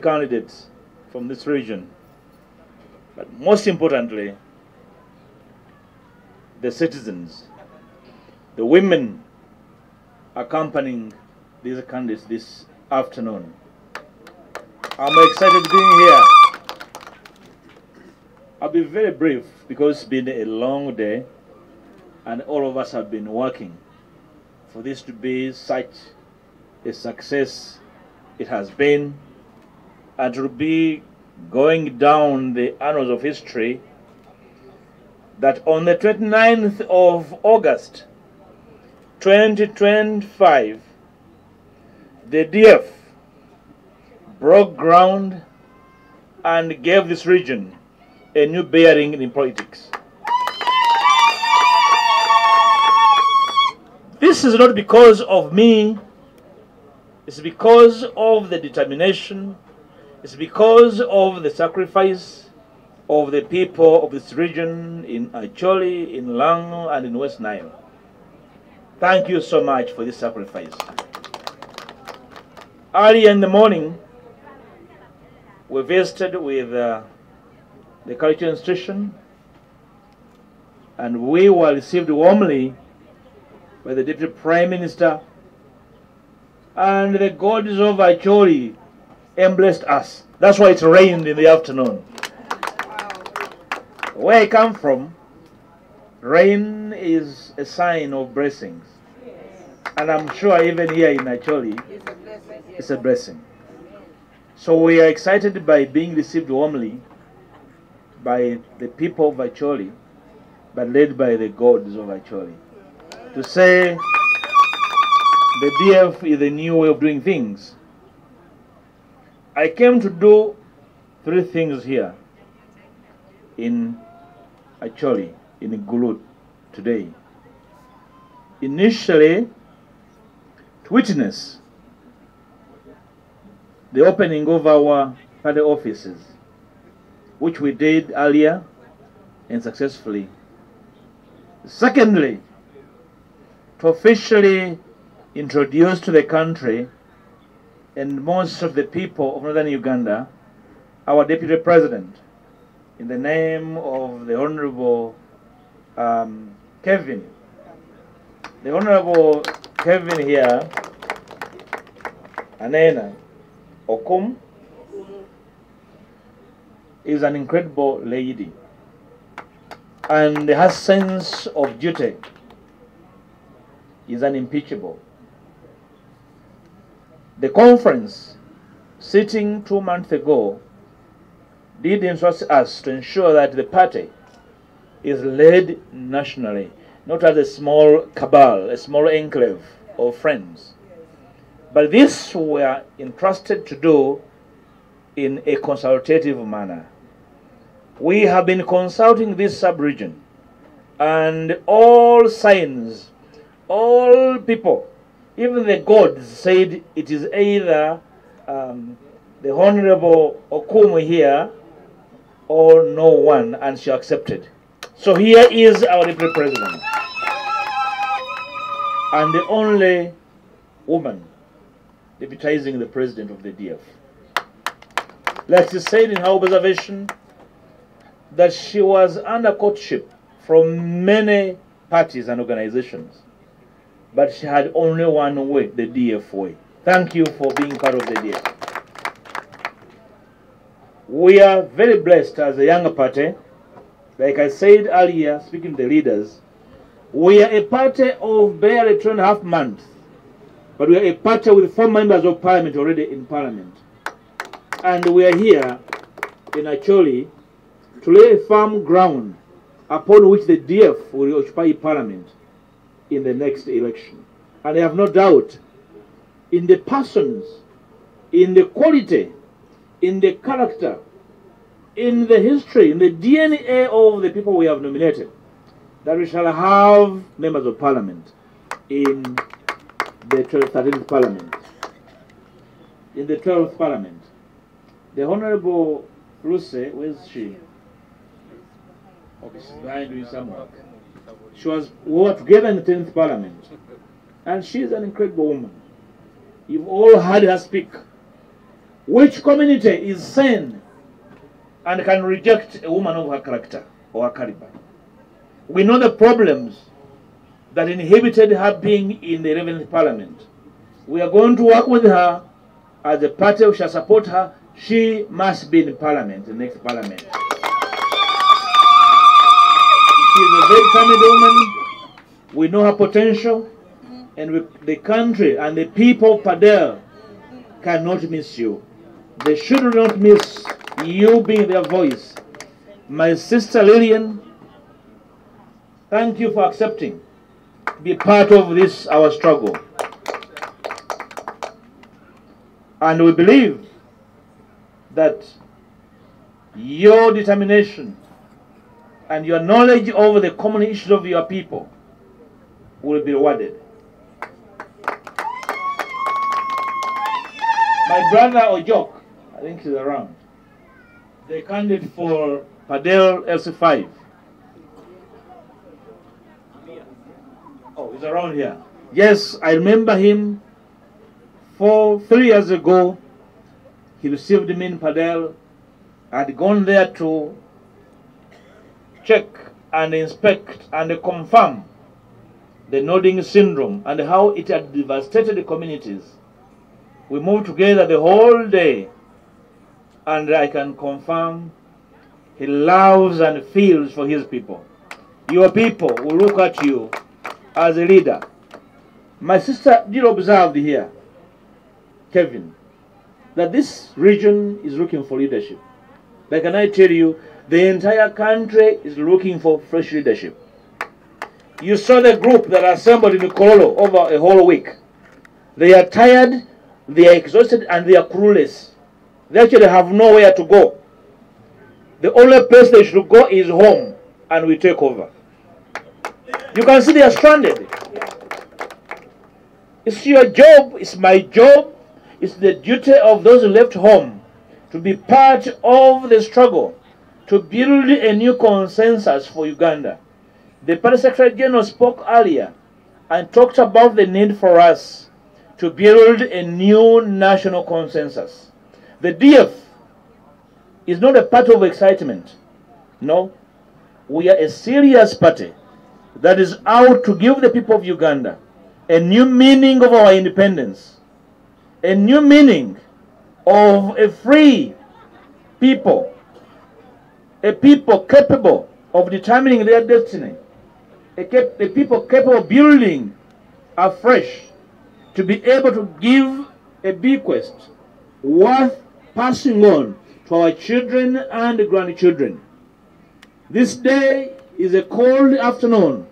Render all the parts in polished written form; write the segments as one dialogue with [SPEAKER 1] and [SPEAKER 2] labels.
[SPEAKER 1] candidates from this region, but most importantly, the citizens, the women accompanying these candidates this afternoon. I'm excited being here. I'll be very brief because it's been a long day and all of us have been working for this to be such a success it has been, and to be going down the annals of history that on the 29th of August 2025, the DF broke ground and gave this region a new bearing in politics. This is not because of me, it's because of the determination, it's because of the sacrifice of the people of this region in Acholi, in Lango, and in West Nile. Thank you so much for this sacrifice. Early in the morning, we visited with the cultural institution, and we were received warmly by the Deputy Prime Minister, and the gods of Acholi embraced us. That's why it rained in the afternoon. Where I come from, rain is a sign of blessings, and I'm sure even here in Acholi, it's a blessing. So we are excited by being received warmly by the people of Acholi, but led by the gods of Acholi, to say the DF is a new way of doing things. I came to do 3 things here in Acholi, in Gulu today. Initially, to witness the opening of our party offices, which we did earlier and successfully. Secondly, to officially introduce to the country and most of the people of northern Uganda our Deputy President, in the name of the Honorable Kevin. The Honorable Kevin here, Anena Okum, is an incredible lady and her sense of duty is unimpeachable. The conference sitting 2 months ago did instruct us to ensure that the party is led nationally, not as a small cabal, a small enclave of friends. But this we are entrusted to do in a consultative manner. We have been consulting this sub-region, and all signs, all people, even the gods said it is either the Honorable Okumu here or no one, and she accepted. So here is our Deputy President, and the only woman deputizing the President of the DF. Like she said in her observation, that she was under courtship from many parties and organizations, but she had only one way, the DF way. Thank you for being part of the DF. We are very blessed as a younger party. Like I said earlier, speaking to the leaders, we are a party of barely 2.5 months, but we are a party with 4 members of parliament already in parliament. And we are here in Acholi to lay a firm ground upon which the DF will occupy parliament in the next election. And I have no doubt in the persons, in the quality, in the character, in the history, in the DNA of the people we have nominated, that we shall have members of parliament in the 13th parliament. In the 12th parliament. The Honorable Luce, where's she? Okay, she's behind doing some work. We were together in the 10th parliament. And she's an incredible woman. You've all heard her speak. Which community is sane and can reject a woman of her character or her caliber? We know the problems that inhibited her being in the 11th Parliament. We are going to work with her as a party. We shall support her. She must be in Parliament, the next Parliament. She is a very talented woman. We know her potential, and the country and the people of Padel cannot miss you. They should not miss you being their voice. My sister Lillian, thank you for accepting to be part of this, our struggle. And we believe that your determination and your knowledge over the common issues of your people will be rewarded. My brother Ojok, I think he's around, the candidate for Padel LC5. Oh, he's around here. Yes, I remember him 3 years ago. He received me in Padel. I had gone there to check and inspect and confirm the nodding syndrome and how it had devastated the communities. We moved together the whole day, and I can confirm he loves and feels for his people. Your people will look at you as a leader. My sister did observe here, Kevin, that this region is looking for leadership. But can I tell you, the entire country is looking for fresh leadership. You saw the group that assembled in Kololo over a whole week. They are tired, they are exhausted, and they are clueless. They actually have nowhere to go. The only place they should go is home, and we take over. You can see they are stranded. It's your job, it's my job, it's the duty of those who left home to be part of the struggle to build a new consensus for Uganda. The Party Secretary General spoke earlier and talked about the need for us to build a new national consensus. The DF is not a party of excitement. No, we are a serious party that is out to give the people of Uganda a new meaning of our independence, a new meaning of a free people, a people capable of determining their destiny, a people capable of building afresh, to be able to give a bequest worth passing on to our children and grandchildren. This day is a cold afternoon,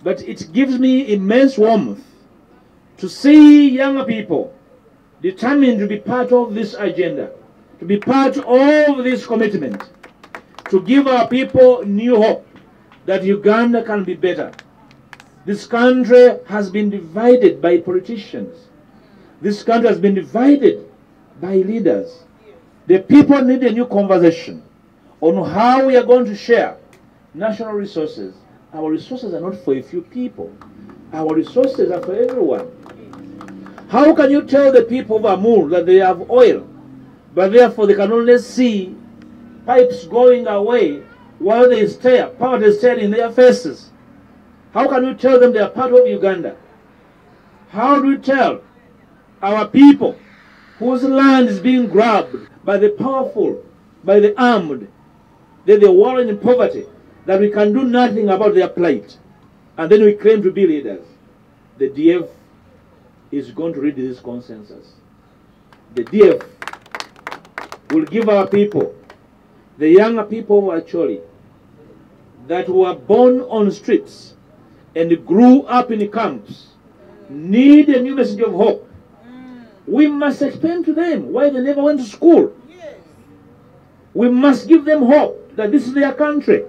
[SPEAKER 1] but it gives me immense warmth to see young people determined to be part of this agenda, to be part of this commitment, to give our people new hope that Uganda can be better. This country has been divided by politicians. This country has been divided by leaders. The people need a new conversation on how we are going to share national resources. Our resources are not for a few people. Our resources are for everyone. How can you tell the people of Amur that they have oil, but therefore they can only see pipes going away while they stare, poverty staring in their faces? How can you tell them they are part of Uganda? How do you tell our people whose land is being grabbed by the powerful, by the armed, that they're wallowing in poverty, that we can do nothing about their plight, and then we claim to be leaders? The DF is going to read this consensus. The DF will give our people, the younger people of Acholi, that were born on streets and grew up in camps, need a new message of hope. We must explain to them why they never went to school. We must give them hope that this is their country.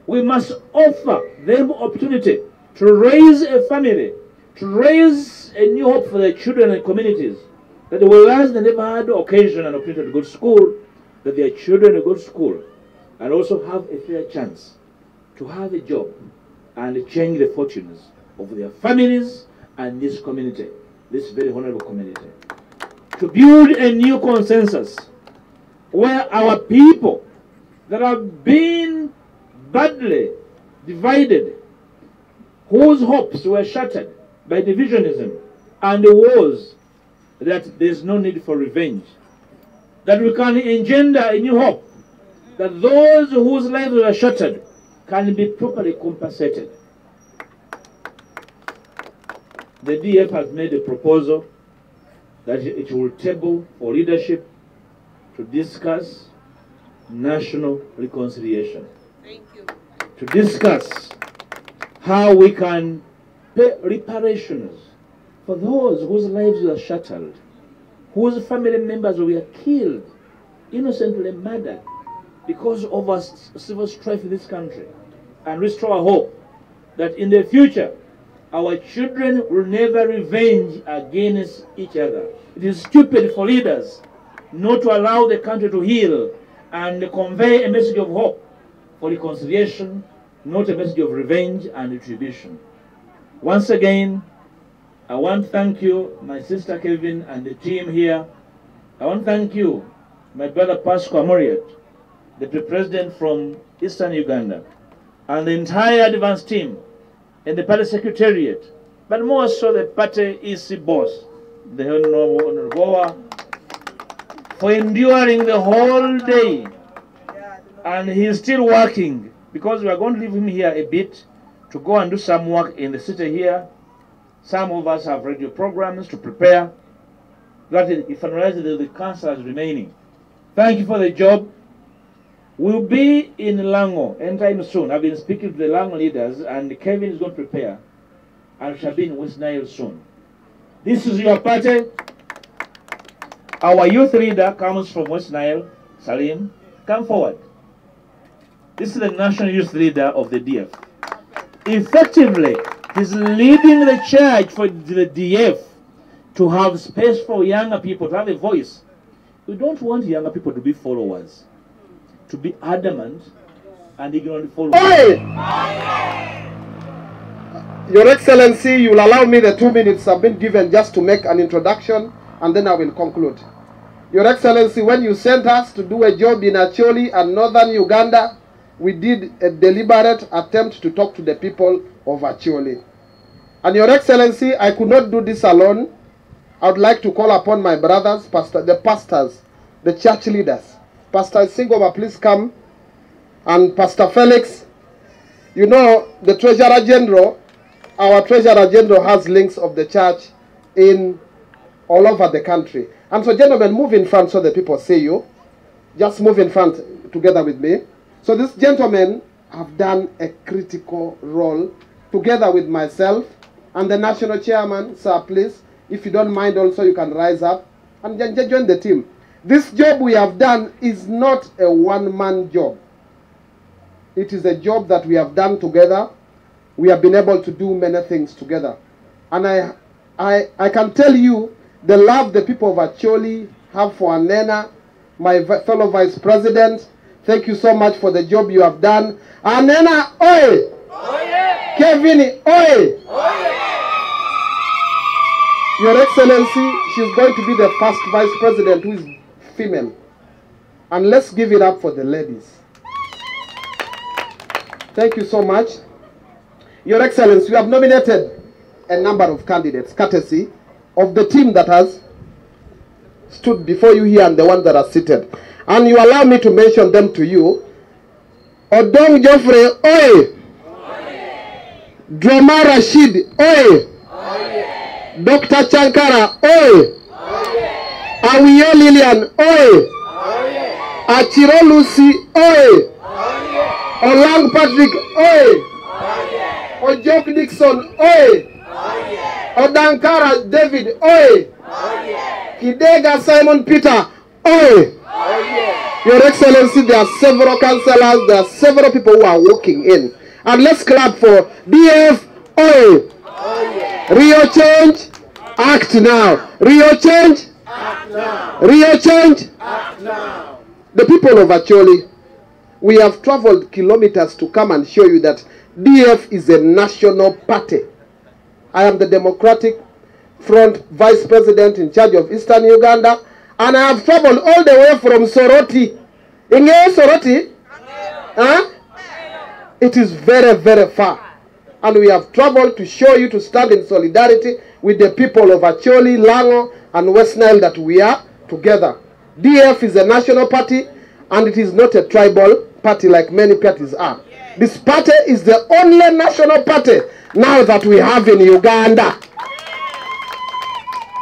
[SPEAKER 1] We must offer them opportunity to raise a family, to raise a new hope for their children and communities, that they will realize they never had occasion and opportunity to go to school, that their children will go to school and also have a fair chance to have a job and change the fortunes of their families and this community, this very honorable community. to build a new consensus where our people that have been badly divided, whose hopes were shattered by divisionism and the wars, that there is no need for revenge, that we can engender a new hope, that those whose lives were shattered can be properly compensated. The DF has made a proposal that it will table for leadership to discuss national reconciliation.
[SPEAKER 2] Thank you.
[SPEAKER 1] To discuss how we can pay reparations for those whose lives were shattered, whose family members were killed, innocently murdered because of a civil strife in this country, and restore hope that in the future our children will never revenge against each other. It is stupid for leaders not to allow the country to heal and convey a message of hope for reconciliation, not a message of revenge and retribution. Once again, I want to thank you, my sister Kevin and the team here. I want to thank you, my brother Pascal Moriet, the president from Eastern Uganda, and the entire advance team and the party secretariat, but more so the party EC boss, the Honorable, for enduring the whole day. And he's still working, because we are going to leave him here a bit to go and do some work in the city here. Some of us have radio programs to prepare. That if finalized, the councillors remaining. Thank you for the job. We'll be in Lango anytime soon. I've been speaking to the Lango leaders, and Kevin is going to prepare. And we shall be in West Nile soon. This is your party. Our youth leader comes from West Nile. Salim, come forward. This is the national youth leader of the DF. Effectively, he's leading the charge for the DF to have space for younger people, to have a voice. We don't want younger people to be followers, to be adamant and ignorant followers.
[SPEAKER 3] Hey! Your Excellency, you will allow me the 2 minutes I've been given just to make an introduction, and then I will conclude. Your Excellency, when you sent us to do a job in Acholi and northern Uganda, we did a deliberate attempt to talk to the people of Acholi. And Your Excellency, I could not do this alone. I would like to call upon my brothers, the pastors, the church leaders. Pastor Singova, please come. And Pastor Felix, you know, the Treasurer General, our Treasurer General has links of the church in all over the country. And so, gentlemen, move in front so the people see you. Just move in front together with me. So these gentlemen have done a critical role together with myself and the national chairman. Sir, please, if you don't mind also, you can rise up and join the team. This job we have done is not a one-man job. It is a job that we have done together. We have been able to do many things together. And I can tell you the love the people of Acholi have for Anena, my fellow vice president. Thank you so much for the job you have done. Anena, oi! Oye! Kevin, oi! Oye! Your Excellency, she's going to be the first vice president who is female. And let's give it up for the ladies. Thank you so much. Your Excellency, you have nominated a number of candidates, courtesy of the team that has stood before you here and the ones that are seated. And you allow me to mention them to you. Odong Geoffrey, oi! Droma Rashid, oi! Dr. Chankara, oi! Awiyo Lilian, oi! Achiro Lucy, oi! Olang Patrick, oi! Ojok Dixon, oi! Odankara David, oi! Kidega Simon Peter, oi! Your Excellency, there are several councillors, there are several people who are walking in. And let's clap for DF, oi! Rio Change, act now. Rio Change, act now. Rio Change, act now. The people of Acholi, we have traveled kilometers to come and show you that DF is a national party. I am the Democratic Front Vice President in charge of Eastern Uganda, and I have traveled all the way from Soroti. In Soroti? Huh? It is very, very far. And we have traveled to show you to stand in solidarity with the people of Acholi, Lango, and West Nile, that we are together. DF is a national party, and it is not a tribal party like many parties are. This party is the only national party now that we have in Uganda.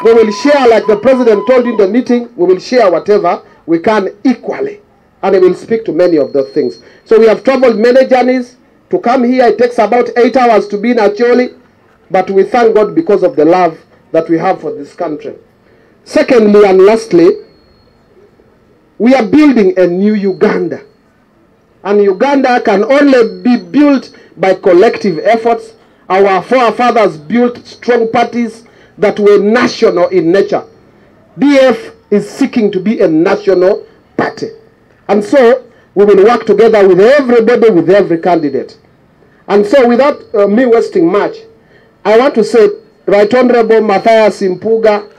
[SPEAKER 3] We will share, like the president told you in the meeting, we will share whatever we can equally. And I will speak to many of those things. So we have traveled many journeys to come here. It takes about 8 hours to be in Acholi, but we thank God because of the love that we have for this country. Secondly and lastly, we are building a new Uganda. And Uganda can only be built by collective efforts. Our forefathers built strong parties that were national in nature. DF is seeking to be a national party. And so we will work together with everybody, with every candidate. And so without me wasting much, I want to say, Right Honorable Matthias Impuga,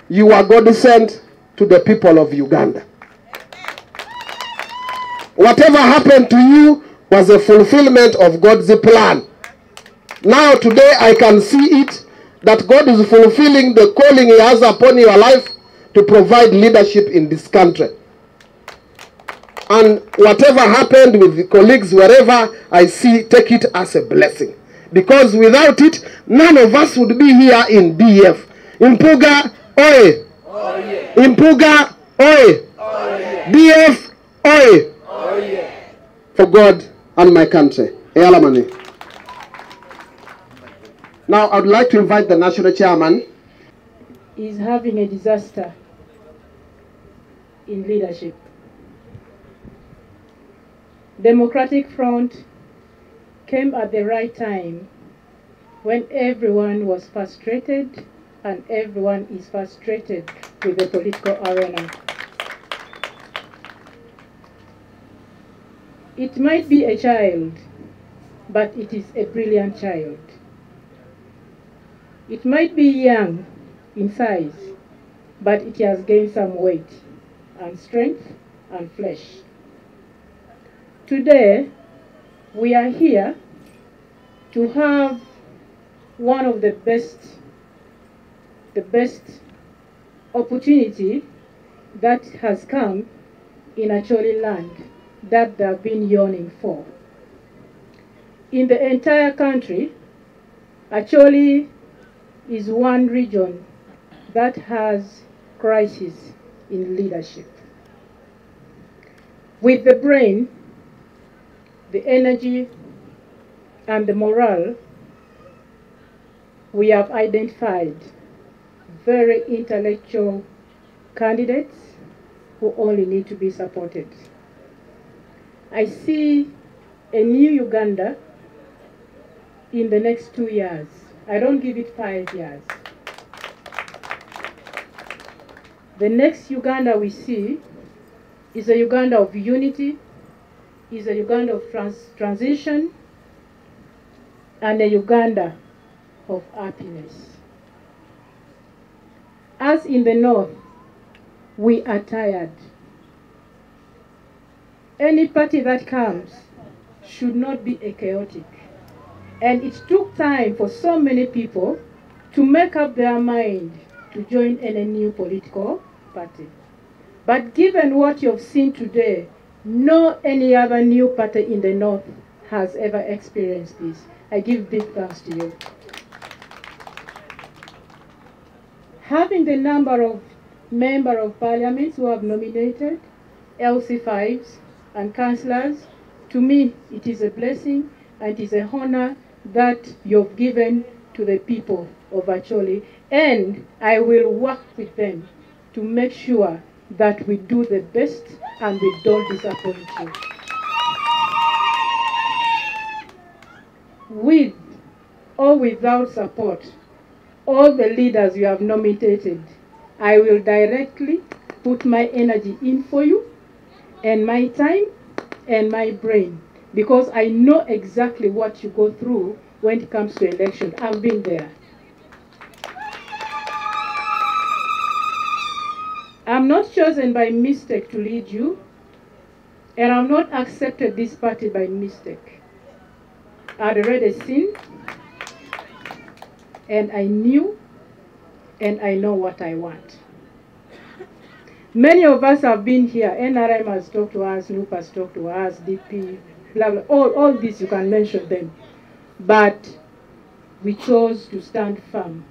[SPEAKER 3] you are God sent to the people of Uganda. Whatever happened to you was a fulfillment of God's plan. Now today I can see it, that God is fulfilling the calling He has upon your life to provide leadership in this country. And whatever happened with the colleagues, wherever I see, take it as a blessing. Because without it, none of us would be here in DF. Impuga, oye! Oye! Impuga, oye! Oye! DF, oye! Oye! For God and my country. Eyalamani. Now I would like to invite the national chairman.
[SPEAKER 2] Is having a disaster in leadership. Democratic Front came at the right time when everyone was frustrated, and everyone is frustrated with the political arena. It might be a child, but it is a brilliant child. It might be young in size, but it has gained some weight and strength and flesh. Today, we are here to have one of the best opportunity that has come in Acholi land that they have been yearning for. In the entire country, Acholi is one region that has crisis in leadership. With the brain, the energy, and the morale, we have identified very intellectual candidates who only need to be supported. I see a new Uganda in the next 2 years. I don't give it 5 years. The next Uganda we see is a Uganda of unity, is a Uganda of transition, and a Uganda of happiness. As in the north, we are tired. Any party that comes should not be a chaotic. And it took time for so many people to make up their mind to join any new political party. But given what you've seen today, no any other new party in the north has ever experienced this. I give big thanks to you. Having the number of members of parliament who have nominated LC5s and councillors, to me it is a blessing and it is an honor that you've given to the people of Acholi, and I will work with them to make sure that we do the best and we don't disappoint you. With or without support, all the leaders you have nominated, I will directly put my energy in for you, and my time and my brain, because I know exactly what you go through when it comes to election. I've been there. I'm not chosen by mistake to lead you, and I've not accepted this party by mistake. I'd already seen, and I knew, and I know what I want. Many of us have been here. NRM has talked to us, NUP has talked to us, DP, blah, blah, all these, you can mention them. But we chose to stand firm.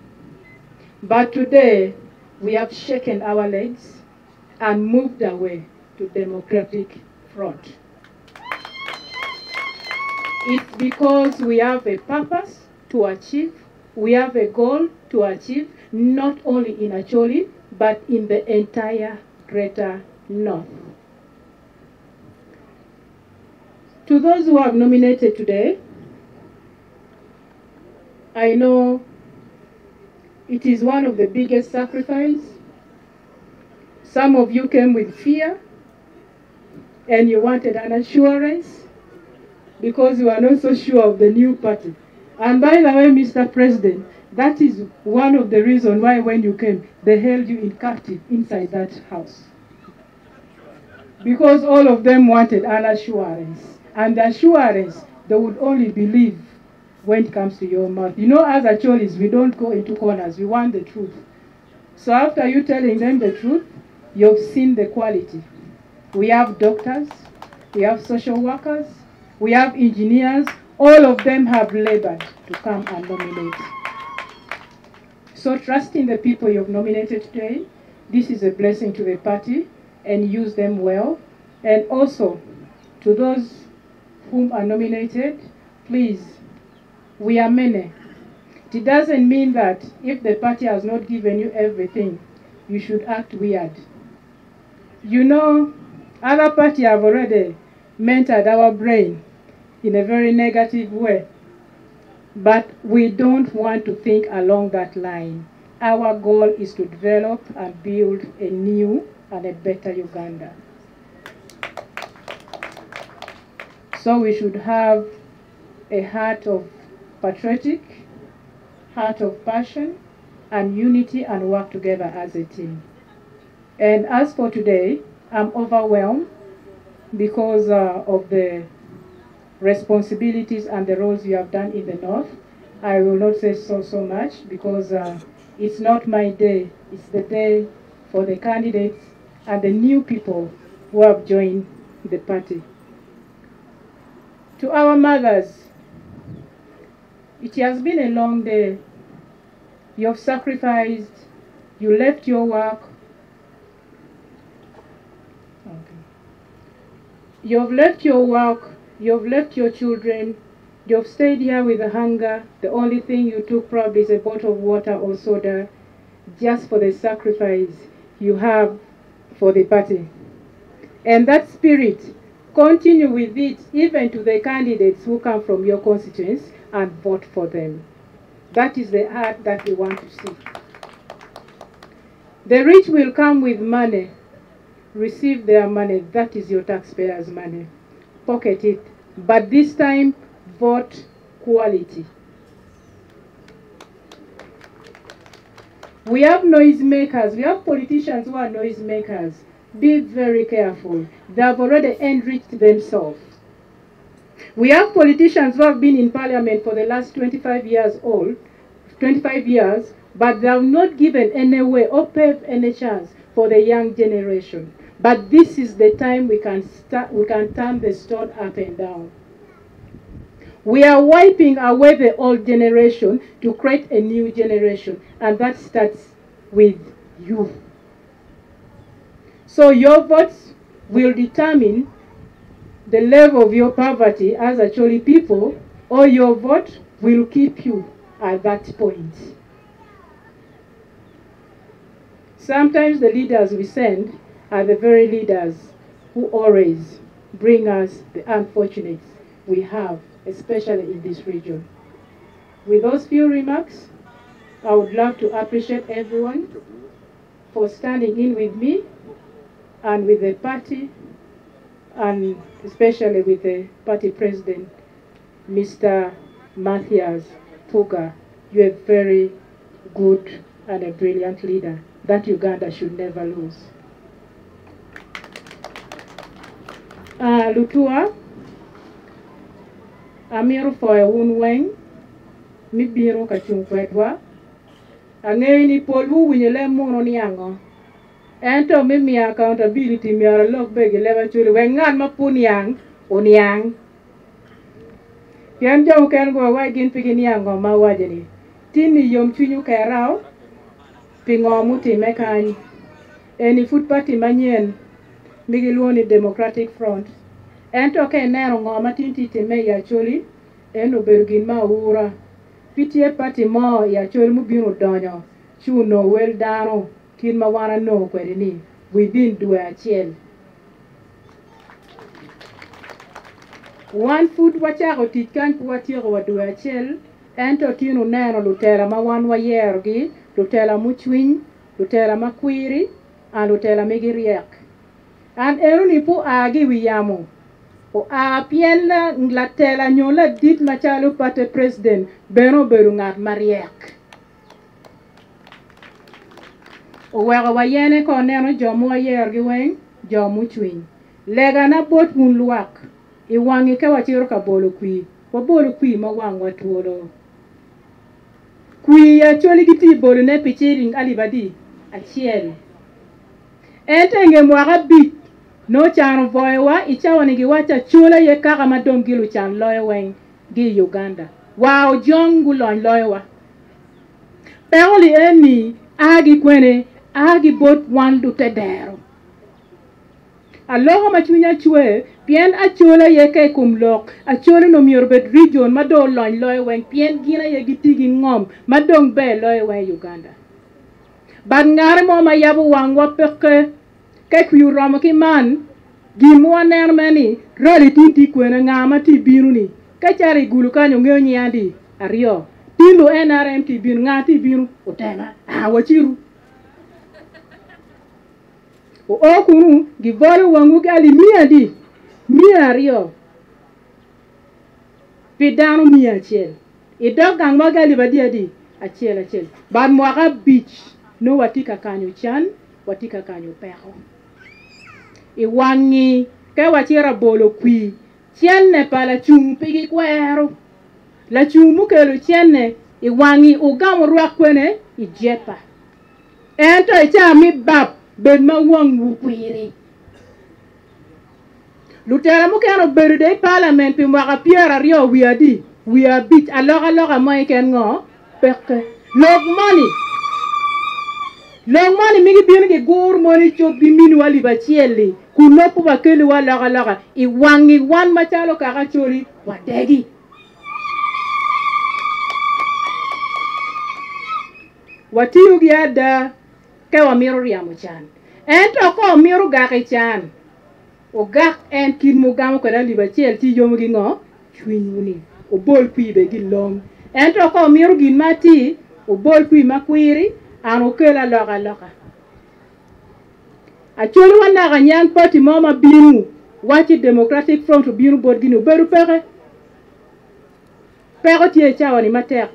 [SPEAKER 2] But today, we have shaken our legs and moved away to democratic front. It's because we have a purpose to achieve, we have a goal to achieve, not only in Acholi, but in the entire Greater North. To those who have nominated today, I know it is one of the biggest sacrifices. Some of you came with fear, and you wanted an assurance because you are not so sure of the new party. And by the way, Mr. President, that is one of the reasons why when you came, they held you in captive inside that house. Because all of them wanted an assurance. And the assurance, they would only believe when it comes to your mouth. You know, as Acholis, we don't go into corners. We want the truth. So after you telling them the truth, you've seen the quality. We have doctors, we have social workers, we have engineers. All of them have labored to come and nominate. So trusting the people you've nominated today, this is a blessing to the party, and use them well. And also, to those whom are nominated, please, we are many. It doesn't mean that if the party has not given you everything, you should act weird. You know, other parties have already mentored our brain in a very negative way. But we don't want to think along that line. Our goal is to develop and build a new and a better Uganda. So we should have a heart of patriotic, heart of passion, and unity, and work together as a team. And as for today, I'm overwhelmed because of the responsibilities and the roles you have done in the North. I will not say so much because it's not my day. It's the day for the candidates and the new people who have joined the party. To our mothers, it has been a long day. You have sacrificed, you left your work. You have left your work, you have left your children, you have stayed here with the hunger. The only thing you took probably is a bottle of water or soda, just for the sacrifice you have for the party. And that spirit, continue with it even to the candidates who come from your constituents, and vote for them. That is the heart that we want to see. The rich will come with money. Receive their money. That is your taxpayers' money. Pocket it. But this time, vote quality. We have noisemakers. We have politicians who are noisemakers. Be very careful. They have already enriched themselves. We have politicians who have been in parliament for the last 25 years, but they have not given any way or paved any chance for the young generation. But this is the time we can turn the stone up and down. We are wiping away the old generation to create a new generation, and that starts with you. So your votes will determine the level of your poverty as actually people, or your vote will keep you at that point. Sometimes the leaders we send are the very leaders who always bring us the unfortunates we have, especially in this region. With those few remarks, I would love to appreciate everyone for standing in with me and with the party, and especially with the party president, Mr. Matthias Puga. You're a very good and a brilliant leader that Uganda should never lose. lutua amiru foya wun weng mi biro ka chung kwetwa ang'eyo ni polu winyele muno ni ang'o ento mi mi accountability mi ara lok begi leba chuli wengan ma pun yang uniang yan jom ken go wa gin pigi ni ang'o ma wajeni tini yom chunyu kerao pingo muti mekani eni food party manyen migi luoni Democratic Front ento ke nero ng'oma tinti time ya chuli eno bergin ma ura pitie party mo ya chuli mubiro donyo chuno wel dano kin ma wana no kweri ni within dwe achiel one food wachako tich kan watieko wa dwe achiel ento tino neno lutera ma wan wayergi lutera muchwiny lutera makwiri an lutera migi riek an ero ni pu agi wiyamo o a pien la tela nyola dit machalo pate president beno beru ngat mariek o wega wayene ko neno jomu wayer gi weng jomu chwiny lega na bot mun luak I wangi ka wachiro ka bolo kwi wabolo kwi ma wang watuolo kwi ya choli giti bolo ne pichiring alibadi achiel ente mwaka bit no chano voewa ichawani giwacha chula ye kaka madom gilu chan loye weng gi Uganda wow jongu lon loye wa peoli eni agi kwene agi bot wandu tedero aloha machunya chwe pien achola ye ke kumlok achola no miorbet region mado lon loye weng pien gina ye gitigi ngom madong be loye weng Uganda bangare mo mayabu wangwa peke ke kwi romo ki man gimwa ner meni roli tinti kwena ngama ti binu ni ka chari Gulu kanyo ngeo nyandi ario tilu NRM ti binu ngati binu utena wachiru o kunu givolo wangu gali mia ario pidano mia achiel idog gang magali badi adi achiel bad mwaka beach no watika kanyo chan watika kanyo peho iwangi ke wachira bolo kwi chienne pala chung pigi kwero la chung mukelo chienne iwangi ugam ruak kwene ijepa ento icha mi bab ben ma wang wukwiri lutera mukero berude parliament pi mwaka piera rio we are bit aloga mo ken ngo peke log money migi bien ge gur money chop bi min wali bachieli kunopu bakeli wala loga iwangi wan machalo kaka chori wadegi watiyu gi ada ke wamiro riamo chan ento ko miro gake chan o gak en kin mugamo kada libachiel ti yomo gi ngo chwinyuni o bol kwi be gi long ento ko miro gin mati o bol kwi makwiri an okela loga acholi wana ganyang party mama binu wachi Democratic Front binu bod ginu beru pege tie chawani matek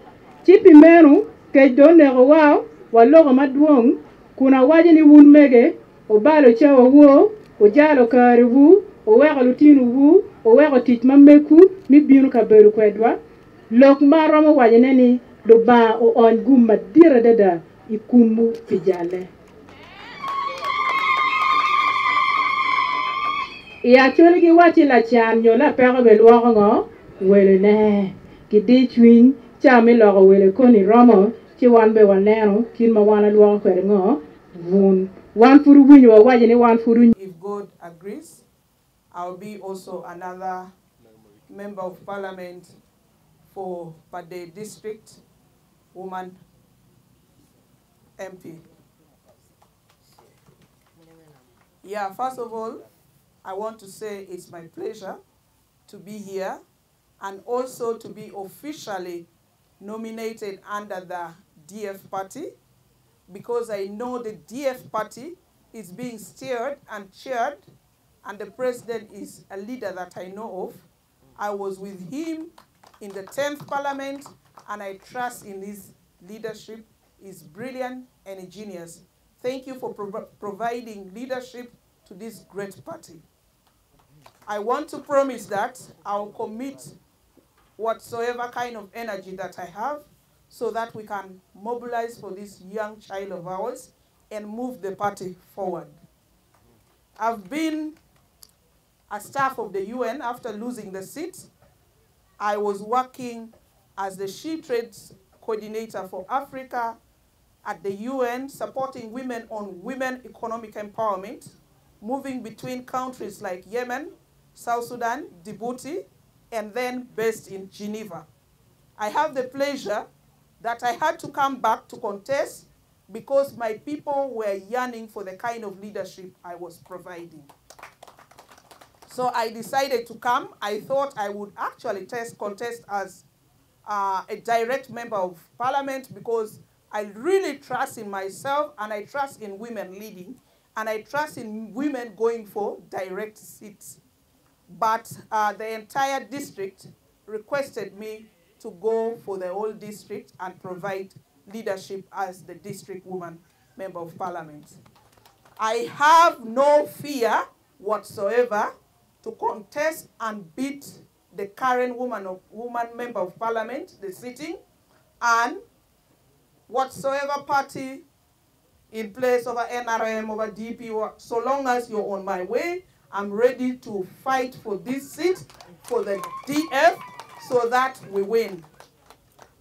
[SPEAKER 2] chipi menu ke donne go wow walogo maduong kuna waje ni wun mege o balo chawa wo o jalo karibu o wego lutinu wu o wego tich mameku mi binu ka beru kwedwa lok maromo waje neni do ba o on gumma dira dada ikumbu fijale ya choli gi wati la chan nyola pego be luogo ngo wele ne gidi chwin chami logo wele koni romo chi wan be waneno kin ma wana luogo kwere ngo vun wan furu winyo waje ni wan furu.
[SPEAKER 4] If God agrees, I'll be also another member of parliament for Pade district woman MP. Yeah, first of all, I want to say it's my pleasure to be here and also to be officially nominated under the DF party, because I know the DF party is being steered and chaired, and the president is a leader that I know of. I was with him in the 10th parliament, and I trust in his leadership. He's brilliant and a genius. Thank you for providing leadership to this great party. I want to promise that I'll commit whatsoever kind of energy that I have so that we can mobilize for this young child of ours and move the party forward. I've been a staff of the UN after losing the seat. I was working as the She Trades Coordinator for Africa at the UN, supporting women on women economic empowerment, moving between countries like Yemen, South Sudan, Djibouti, and then based in Geneva. I have the pleasure that I had to come back to contest because my people were yearning for the kind of leadership I was providing. So I decided to come. I thought I would actually contest as a direct member of parliament because I really trust in myself and I trust in women leading and I trust in women going for direct seats. But the entire district requested me to go for the whole district and provide leadership as the district woman member of parliament. I have no fear whatsoever to contest and beat the current woman member of parliament, the sitting, and whatsoever party in place over NRM, over DP, so long as you're on my way, I'm ready to fight for this seat, for the DF, so that we win.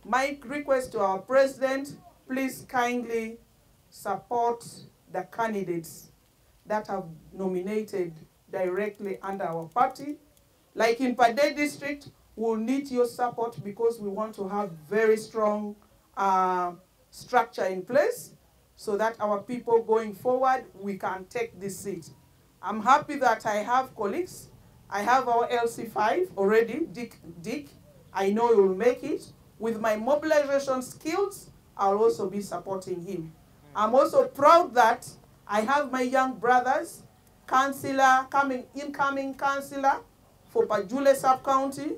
[SPEAKER 4] My request to our president, please kindly support the candidates that have nominated directly under our party. Like in Pade district, we'll need your support because we want to have very strong structure in place so that our people going forward, we can take this seat. I'm happy that I have colleagues. I have our LC5 already, Dick. I know he will make it. With my mobilization skills, I'll also be supporting him. I'm also proud that I have my young brothers, incoming councillor for Pajule Sub-County,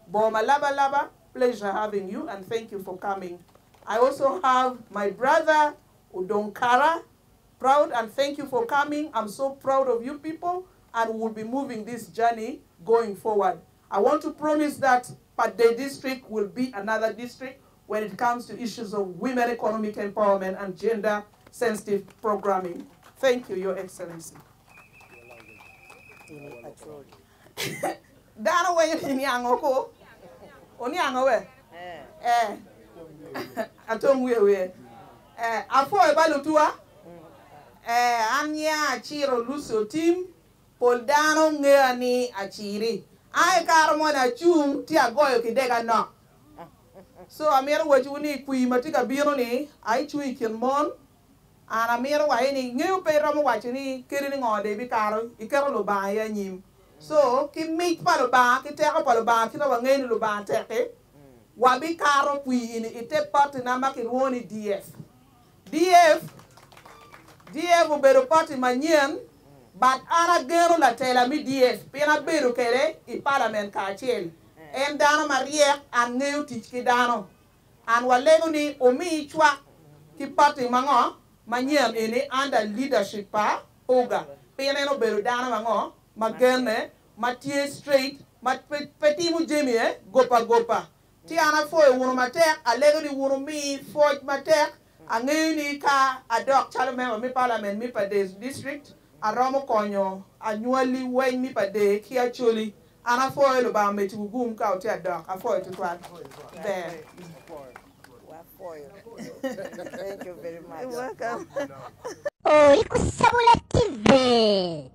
[SPEAKER 4] Boma Laba, pleasure having you and thank you for coming. I also have my brother, Udonkara, proud and thank you for coming. I'm so proud of you people and we'll be moving this journey going forward. I want to promise that Pade district will be another district when it comes to issues of women economic empowerment and gender sensitive programming. Thank you, Your Excellency. Dana way ni angoko. Oni angowe. Atongwe. Afo ebalutua. Anya chiro luso team. Poldano ngani achiri. I carmona chung tia goyo kidega no. So amira wajuni kui matika bironi. I chui kilmon. And amira wa any new payromo wachini kidding on de bicaro. Ikaro lo baya nyim. So, ki meet paloba, ki teka paloba, ki tawa ngeni luba teke. Wabi karo pui ini ite party namba ki woni DF. DF ubero party manyen, but ana gero la tela mi DF. Pina beru kere, I parliament ka chel. Em dano mariek an ngeu tich ki dano. An walego ni omi chwa ki party mango, manyen ini under leadership pa, oga. Pina no beru dano mango, magene, matie straight, peti mu jemi gopa. Ti ana foy wunu matek, alego ni wunu mi foy matek, angeni ka adok chalo member mi parliament mi Pade district, aromo konyo, annually when mi Pade ki actually, ana foy lo ba meti gum ka oti adok, a foy to twat. There.
[SPEAKER 5] Thank you very much. You're welcome. Oh, ikusabula TV.